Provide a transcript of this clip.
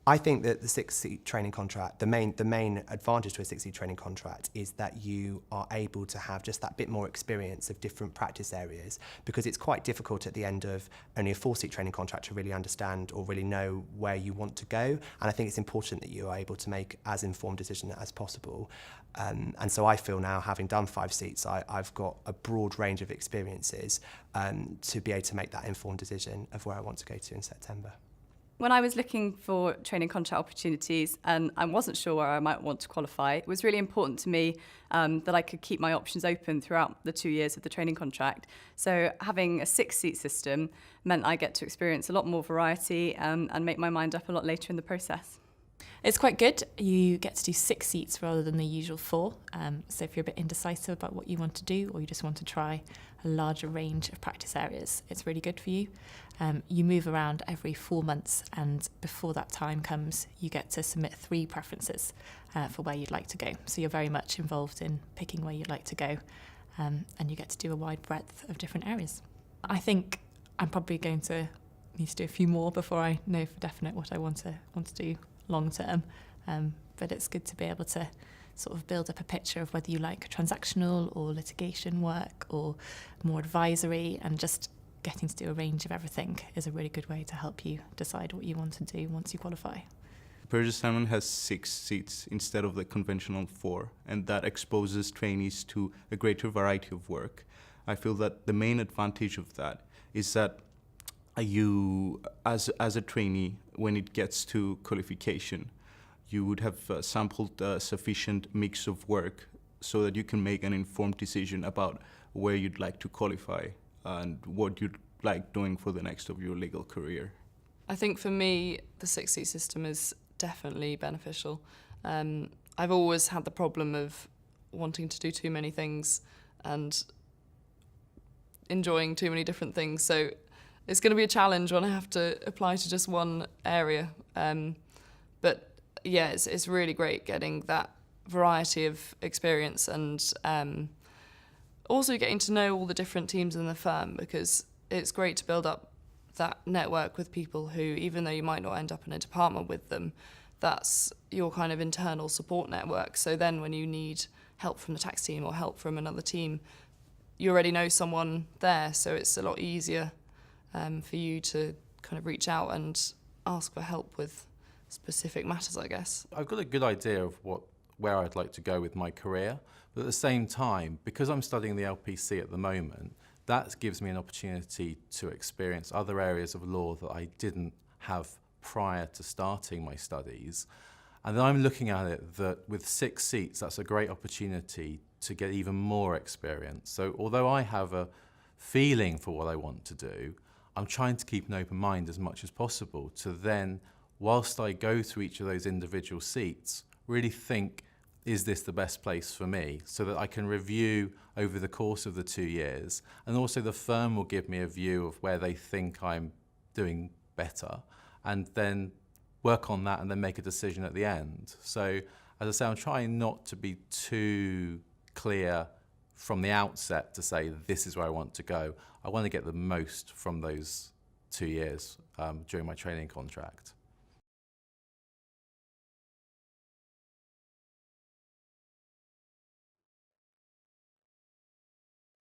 I think that the 6-seat training contract, the main advantage to a 6-seat training contract is that you are able to have just that bit more experience of different practice areas, because it's quite difficult at the end of only a 4-seat training contract to really understand or really know where you want to go. And I think it's important that you are able to make as informed decision as possible. And so I feel now, having done 5 seats, I've got a broad range of experiences to be able to make that informed decision of where I want to go to in September. When I was looking for training contract opportunities and I wasn't sure where I might want to qualify, it was really important to me that I could keep my options open throughout the 2 years of the training contract. So having a 6-seat system meant I get to experience a lot more variety and make my mind up a lot later in the process. It's quite good. You get to do 6 seats rather than the usual 4. So if you're a bit indecisive about what you want to do, or you just want to try a larger range of practice areas, it's really good for you. You move around every 4 months, and before that time comes, you get to submit 3 preferences for where you'd like to go. So you're very much involved in picking where you'd like to go, and you get to do a wide breadth of different areas. I think I'm probably going to need to do a few more before I know for definite what I want to do long term, but it's good to be able to sort of build up a picture of whether you like transactional or litigation work or more advisory, and just getting to do a range of everything is a really good way to help you decide what you want to do once you qualify. Burgess Salmon has 6 seats instead of the conventional 4, and that exposes trainees to a greater variety of work. I feel that the main advantage of that is that you, as a trainee, when it gets to qualification, you would have sampled a sufficient mix of work so that you can make an informed decision about where you'd like to qualify and what you'd like doing for the next of your legal career. I think for me, the 6-seat system is definitely beneficial. I've always had the problem of wanting to do too many things and enjoying too many different things. So it's going to be a challenge when I have to apply to just one area. But yeah, it's really great getting that variety of experience and also getting to know all the different teams in the firm, because it's great to build up that network with people who, even though you might not end up in a department with them, that's your kind of internal support network. So then when you need help from the tax team or help from another team, you already know someone there, so it's a lot easier for you to kind of reach out and ask for help with specific matters, I guess. I've got a good idea of where I'd like to go with my career, but at the same time, because I'm studying the LPC at the moment, that gives me an opportunity to experience other areas of law that I didn't have prior to starting my studies. And then I'm looking at it that with 6 seats, that's a great opportunity to get even more experience. So although I have a feeling for what I want to do, I'm trying to keep an open mind as much as possible to then, whilst I go through each of those individual seats, really think, is this the best place for me? So that I can review over the course of the 2 years, and also the firm will give me a view of where they think I'm doing better, and then work on that and then make a decision at the end. So, as I say, I'm trying not to be too clear from the outset to say this is where I want to go. I want to get the most from those 2 years during my training contract.